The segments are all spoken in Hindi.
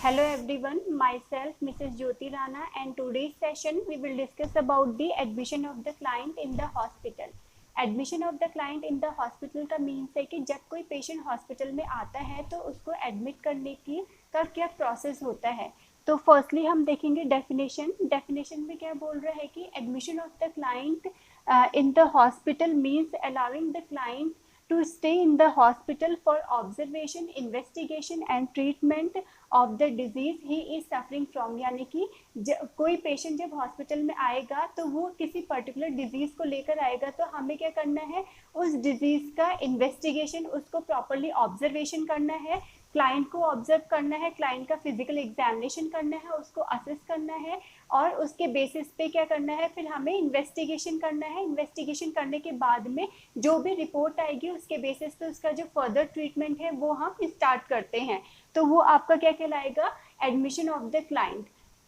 Hello everyone, myself Mrs. Jyoti Rana and today's session we will discuss about the admission of the client in the hospital. Admission of the client in the hospital का मीन्स है कि जब कोई पेशेंट हॉस्पिटल में आता है तो उसको एडमिट करने की का क्या प्रोसेस होता है। तो फर्स्टली हम देखेंगे डेफिनेशन में क्या बोल रहा है कि admission of the client in the hospital means allowing the client to stay in the hospital for observation, investigation and treatment of the disease he is suffering from। यानी कि कोई पेशेंट जब हॉस्पिटल में आएगा तो वो किसी पर्टिकुलर डिजीज को लेकर आएगा, तो हमें क्या करना है, उस डिजीज का इन्वेस्टिगेशन, उसको प्रॉपरली ऑब्जर्वेशन करना है, क्लाइंट को ऑब्जर्व करना है, क्लाइंट का फिजिकल एग्जामिनेशन करना है, उसको असेस करना है और उसके बेसिस पे क्या करना है, फिर हमें इन्वेस्टिगेशन करना है। इन्वेस्टिगेशन करने के बाद में जो भी रिपोर्ट आएगी उसके बेसिस पे उसका जो फर्दर ट्रीटमेंट है वो हम स्टार्ट करते हैं। तो वो आपका क्या कहलाएगा, एडमिशन ऑफ द क्लाइंट।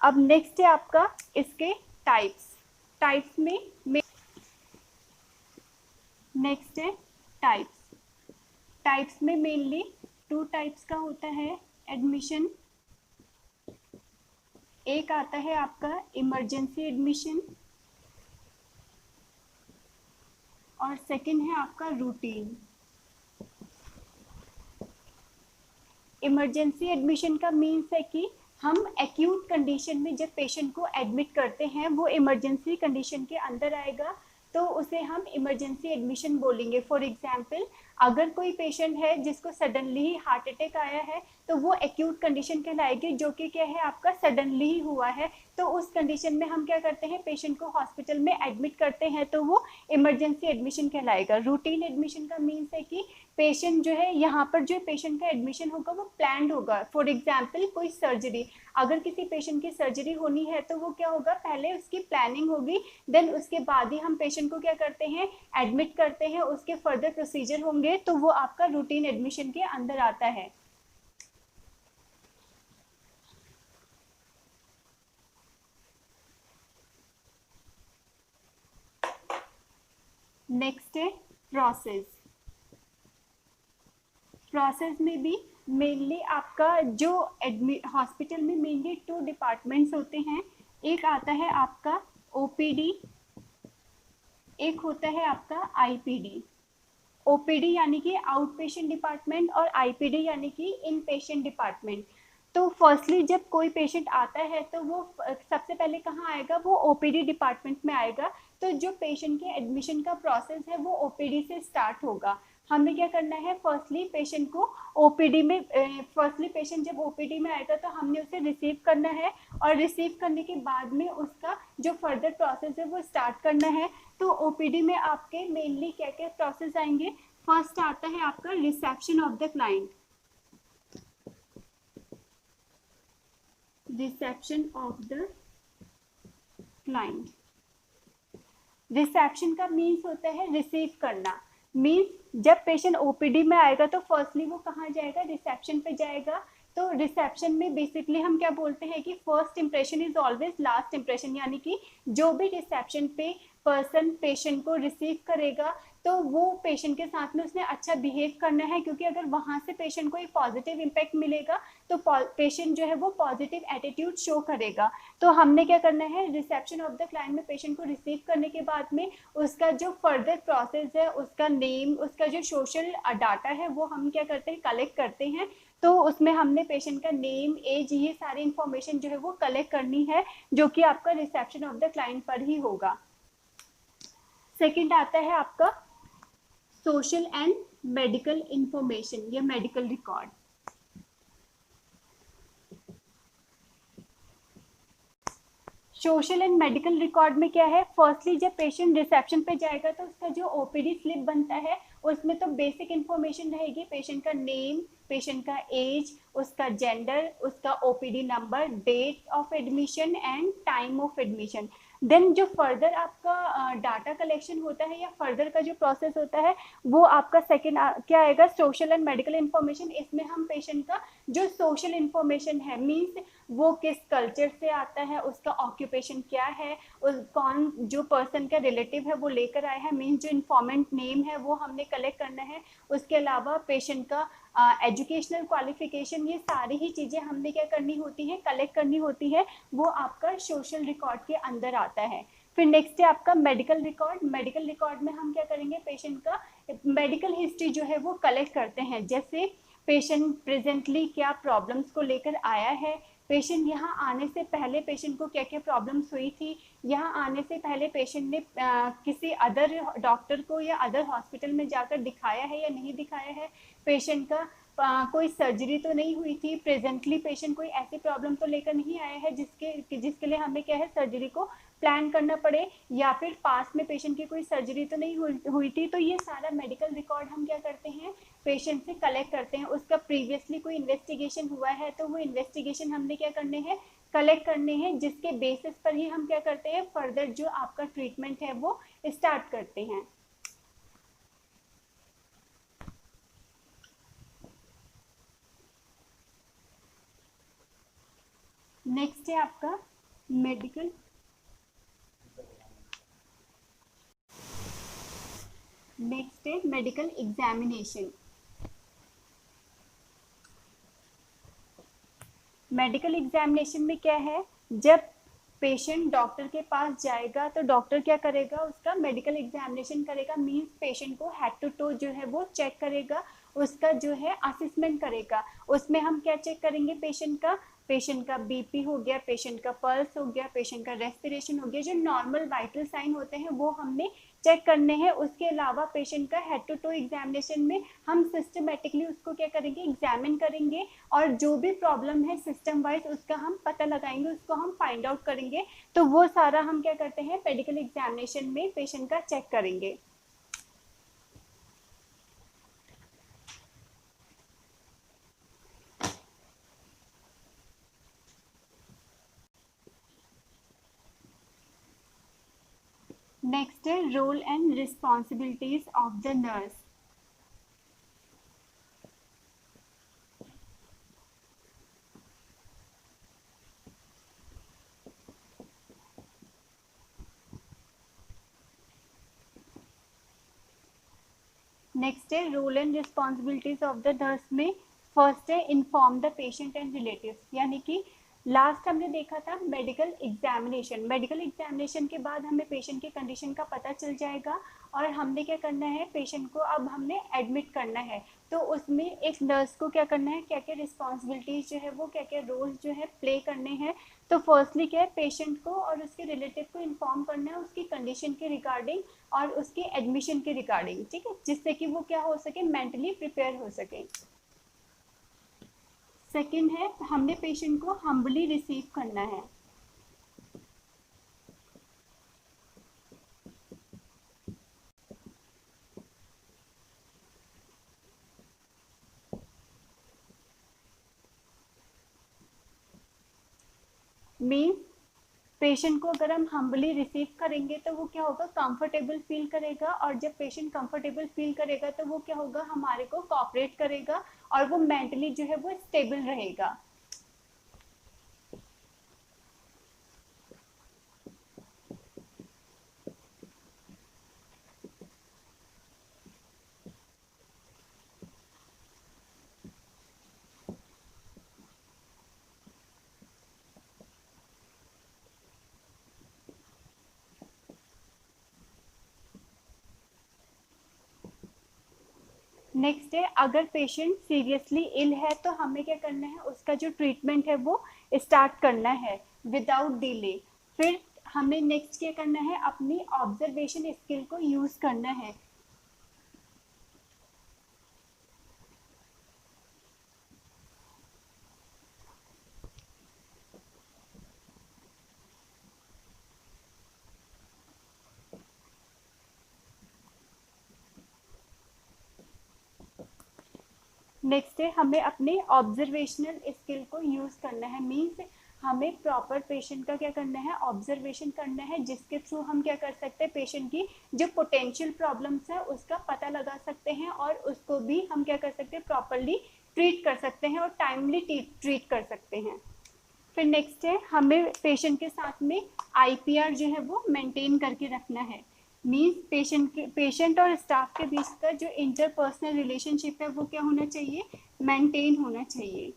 अब नेक्स्ट है आपका इसके टाइप्स में नेक्स्ट है टाइप्स में मेनली 2 टाइप्स का होता है एडमिशन। एक आता है आपका इमरजेंसी एडमिशन और सेकंड है आपका रूटीन। इमरजेंसी एडमिशन का मीन्स है कि हम एक्यूट कंडीशन में जब पेशेंट को एडमिट करते हैं, वो इमरजेंसी कंडीशन के अंदर आएगा तो उसे हम इमरजेंसी एडमिशन बोलेंगे। फॉर एग्जाम्पल, अगर कोई पेशेंट है जिसको सडनली ही हार्ट अटैक आया है तो वो एक्यूट कंडीशन कहलाएगी, जो कि क्या है, आपका सडनली ही हुआ है। तो उस कंडीशन में हम क्या करते हैं, पेशेंट को हॉस्पिटल में एडमिट करते हैं, तो वो इमरजेंसी एडमिशन कहलाएगा। रूटीन एडमिशन का मीन्स है कि पेशेंट जो है, यहाँ पर जो पेशेंट का एडमिशन होगा वो प्लान्ड होगा। फॉर एग्जाम्पल, कोई सर्जरी, अगर किसी पेशेंट की सर्जरी होनी है तो वो क्या होगा, पहले उसकी प्लानिंग होगी, देन उसके बाद ही हम पेशेंट को क्या करते हैं, एडमिट करते हैं, उसके फर्दर प्रोसीजर होंगे, तो वो आपका रूटीन एडमिशन के अंदर आता है। नेक्स्ट है प्रोसेस में भी मेनली आपका जो हॉस्पिटल में मेनली 2 डिपार्टमेंट्स होते हैं। एक आता है आपका ओपीडी, एक होता है आपका आईपीडी। ओपीडी यानी कि आउट पेशेंट डिपार्टमेंट और आईपीडी यानी कि इन पेशेंट डिपार्टमेंट। तो फर्स्टली जब कोई पेशेंट आता है तो वो सबसे पहले कहाँ आएगा, वो ओपीडी डिपार्टमेंट में आएगा। तो जो पेशेंट के एडमिशन का प्रोसेस है वो ओपीडी से स्टार्ट होगा। हमें क्या करना है, फर्स्टली पेशेंट को ओपीडी में फर्स्टली पेशेंट जब ओपीडी में आएगा तो हमने उसे रिसीव करना है और रिसीव करने के बाद में उसका जो फर्दर प्रोसेस है वो स्टार्ट करना है। तो ओपीडी में आपके मेनली क्या क्या प्रोसेस आएंगे। फर्स्ट आता है आपका reception of the client. Reception of the client, reception का मीन्स होता है रिसीव करना। मीन्स जब पेशेंट ओपीडी में आएगा तो फर्स्टली वो कहाँ जाएगा, रिसेप्शन पे जाएगा। तो रिसेप्शन में बेसिकली हम क्या बोलते हैं कि first impression is always last impression, यानी कि जो भी रिसेप्शन पे पर्सन पेशेंट को रिसीव करेगा तो वो पेशेंट के साथ में उसने अच्छा बिहेव करना है, क्योंकि अगर वहाँ से पेशेंट को एक पॉजिटिव इम्पैक्ट मिलेगा तो पेशेंट जो है वो पॉजिटिव एटीट्यूड शो करेगा। तो हमने क्या करना है, रिसेप्शन ऑफ द क्लाइंट में पेशेंट को रिसीव करने के बाद में उसका जो फर्दर प्रोसेस है, उसका नेम, उसका जो सोशल डाटा है वो हम क्या करते हैं, कलेक्ट करते हैं। तो उसमें हमने पेशेंट का नेम, एज, ये सारी इंफॉर्मेशन जो है वो कलेक्ट करनी है, जो कि आपका रिसेप्शन ऑफ द क्लाइंट पर ही होगा। सेकंड आता है आपका सोशल एंड मेडिकल इंफॉर्मेशन या medical record. Social and medical record में क्या है, फर्स्टली जब पेशेंट रिसेप्शन पे जाएगा तो उसका जो ओपीडी स्लिप बनता है उसमें तो बेसिक इंफॉर्मेशन रहेगी, पेशेंट का नेम, पेशेंट का एज, उसका जेंडर, उसका OPD number, date of admission and time of admission. Then जो फर्दर आपका डाटा कलेक्शन होता है या फर्दर का जो प्रोसेस होता है वो आपका सेकेंड क्या आएगा, सोशल एंड मेडिकल इंफॉर्मेशन। इसमें हम पेशेंट का जो सोशल इंफॉर्मेशन है, मीन्स वो किस कल्चर से आता है, उसका ऑक्यूपेशन क्या है, उस कौन जो पर्सन का रिलेटिव है वो लेकर आया है, मीन्स जो इन्फॉर्मेंट नेम है वो हमने कलेक्ट करना है। उसके अलावा पेशेंट का एजुकेशनल क्वालिफिकेशन, ये सारी ही चीज़ें हमने क्या करनी होती है, कलेक्ट करनी होती है, वो आपका सोशल रिकॉर्ड के अंदर आता है। फिर नेक्स्ट है आपका मेडिकल रिकॉर्ड। मेडिकल रिकॉर्ड में हम क्या करेंगे, पेशेंट का मेडिकल हिस्ट्री जो है वो कलेक्ट करते हैं, जैसे पेशेंट प्रेजेंटली क्या प्रॉब्लम्स को लेकर आया है, पेशेंट यहाँ आने से पहले पेशेंट को क्या क्या प्रॉब्लम्स हुई थी, यहाँ आने से पहले पेशेंट ने किसी अदर डॉक्टर को या अदर हॉस्पिटल में जाकर दिखाया है या नहीं दिखाया है, पेशेंट का कोई सर्जरी तो नहीं हुई थी, प्रेजेंटली पेशेंट कोई ऐसी प्रॉब्लम तो लेकर नहीं आया है जिसके लिए हमें क्या है, सर्जरी को प्लान करना पड़े, या फिर पास में पेशेंट की कोई सर्जरी तो नहीं हुई थी। तो ये सारा मेडिकल रिकॉर्ड हम क्या करते हैं, पेशेंट से कलेक्ट करते हैं। उसका प्रीवियसली कोई इन्वेस्टिगेशन हुआ है तो वो इन्वेस्टिगेशन हमने क्या करने हैं, कलेक्ट करने हैं, जिसके बेसिस पर ही हम क्या करते हैं, फर्दर जो आपका ट्रीटमेंट है वो स्टार्ट करते हैं। नेक्स्ट है आपका मेडिकल एग्जामिनेशन। मेडिकल एग्जामिनेशन में क्या है, जब पेशेंट डॉक्टर के पास जाएगा तो डॉक्टर क्या करेगा, उसका मेडिकल एग्जामिनेशन करेगा, मींस पेशेंट को हेड टू टो जो है वो चेक करेगा, उसका जो है असेसमेंट करेगा। उसमें हम क्या चेक करेंगे, पेशेंट का बीपी हो गया, पेशेंट का पल्स हो गया, पेशेंट का रेस्पिरेशन हो गया, जो नॉर्मल वाइटल साइन होते हैं वो हमने चेक करने हैं। उसके अलावा पेशेंट का हेड टू टो एग्जामिनेशन में हम सिस्टमेटिकली उसको क्या करेंगे, एग्जामिन करेंगे, और जो भी प्रॉब्लम है सिस्टम वाइज उसका हम पता लगाएंगे, उसको हम फाइंड आउट करेंगे। तो वो सारा हम क्या करते हैं, मेडिकल एग्जामिनेशन में पेशेंट का चेक करेंगे। नेक्स्ट है role and responsibilities of the nurse. Next है role and responsibilities of the nurse में फर्स्ट है inform the patient and relatives, यानी कि लास्ट हमने देखा था मेडिकल एग्जामिनेशन के बाद हमें पेशेंट की कंडीशन का पता चल जाएगा और हमने क्या करना है, पेशेंट को अब हमने एडमिट करना है। तो उसमें एक नर्स को क्या करना है, क्या क्या रिस्पॉन्सिबिलिटीज जो है वो क्या क्या रोल्स जो है प्ले करने हैं। तो फर्स्टली क्या है, पेशेंट को और उसके रिलेटिव को इन्फॉर्म करना है उसकी कंडीशन के रिगार्डिंग और उसके एडमिशन के रिगार्डिंग, ठीक है, जिससे कि वो क्या हो सके, मेंटली प्रिपेयर हो सके। सेकेंड है, हमने पेशेंट को हम्बली रिसीव करना है। मीन्स पेशेंट को अगर हम हम्बली रिसीव करेंगे तो वो क्या होगा, कंफर्टेबल फील करेगा, और जब पेशेंट कंफर्टेबल फील करेगा तो वो क्या होगा, हमारे को कोऑपरेट करेगा और वो मेंटली जो है वो स्टेबल रहेगा। नेक्स्ट है, अगर पेशेंट सीरियसली इल है तो हमें क्या करना है, उसका जो ट्रीटमेंट है वो स्टार्ट करना है विदाउट डिले। फिर हमें नेक्स्ट क्या करना है, अपनी ऑब्जर्वेशन स्किल को यूज करना है। नेक्स्ट है, हमें अपने ऑब्जर्वेशनल स्किल को यूज करना है, मीन्स हमें प्रॉपर पेशेंट का क्या करना है, ऑब्जर्वेशन करना है, जिसके थ्रू हम क्या कर सकते हैं, पेशेंट की जो पोटेंशियल प्रॉब्लम्स है उसका पता लगा सकते हैं और उसको भी हम क्या कर सकते हैं, प्रॉपरली ट्रीट कर सकते हैं और टाइमली ट्रीट कर सकते हैं। फिर नेक्स्ट है, हमें पेशेंट के साथ में IPR जो है वो मेंटेन करके रखना है। मीन्स पेशेंट और स्टाफ के बीच का जो इंटरपर्सनल रिलेशनशिप है वो क्या होना चाहिए, मेंटेन होना चाहिए।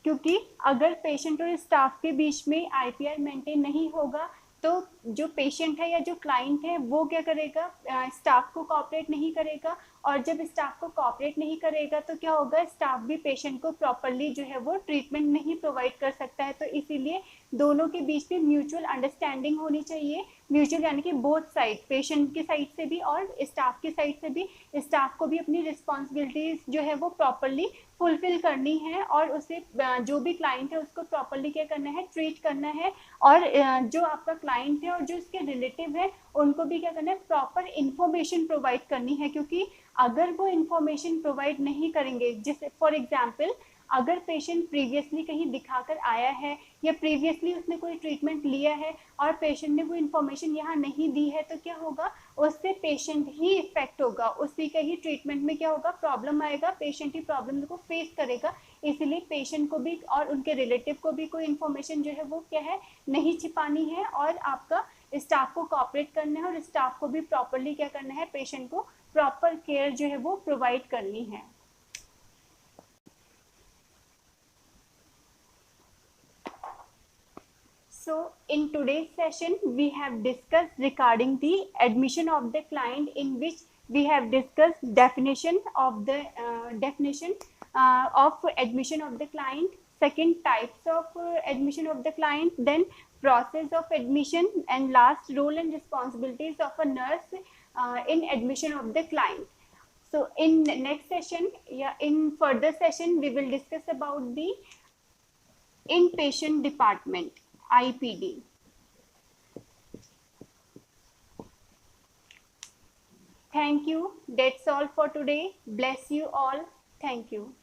क्योंकि अगर पेशेंट और स्टाफ के बीच में आईपीआर मेंटेन नहीं होगा तो जो पेशेंट है या जो क्लाइंट है वो क्या करेगा, स्टाफ को कोऑपरेट नहीं करेगा, और जब स्टाफ को कोऑपरेट नहीं करेगा तो क्या होगा, स्टाफ भी पेशेंट को प्रॉपरली जो है वो ट्रीटमेंट नहीं प्रोवाइड कर सकता है। तो इसीलिए दोनों के बीच में म्यूचुअल अंडरस्टैंडिंग होनी चाहिए, म्यूचुअल यानी कि बोथ साइड, पेशेंट की साइड से भी और स्टाफ की साइड से भी, स्टाफ को भी अपनी रिस्पॉन्सिबिलिटीज जो है वो प्रॉपरली फुलफिल करनी है और उसे जो भी क्लाइंट है उसको प्रॉपरली क्या करना है, ट्रीट करना है। और जो आपका क्लाइंट है और जो उसके रिलेटिव है उनको भी क्या करना है, प्रॉपर इन्फॉर्मेशन प्रोवाइड करनी है। क्योंकि अगर वो इन्फॉर्मेशन प्रोवाइड नहीं करेंगे, जैसे फॉर एग्जाम्पल अगर पेशेंट प्रीवियसली कहीं दिखाकर आया है या प्रीवियसली उसने कोई ट्रीटमेंट लिया है और पेशेंट ने वो इन्फॉर्मेशन यहाँ नहीं दी है तो क्या होगा, उससे पेशेंट ही इफेक्ट होगा, उसी का ही ट्रीटमेंट में क्या होगा, प्रॉब्लम आएगा, पेशेंट ही प्रॉब्लम को फेस करेगा। इसलिए पेशेंट को भी और उनके रिलेटिव को भी कोई इन्फॉर्मेशन जो है वो क्या है, नहीं छिपानी है, और आपका स्टाफ को कोऑपरेट करना है और स्टाफ को भी प्रॉपरली क्या करना है, पेशेंट को प्रॉपर केयर जो है वो प्रोवाइड करनी है। So in today's session, we have discussed regarding the admission of the client, in which we have discussed definition of the definition of admission of the client, second types of admission of the client, then process of admission, and last role and responsibilities of a nurse in admission of the client. So in next session, yeah, in further session, we will discuss about the inpatient department, IPD. Thank you. That's all for today. Bless you all. Thank you.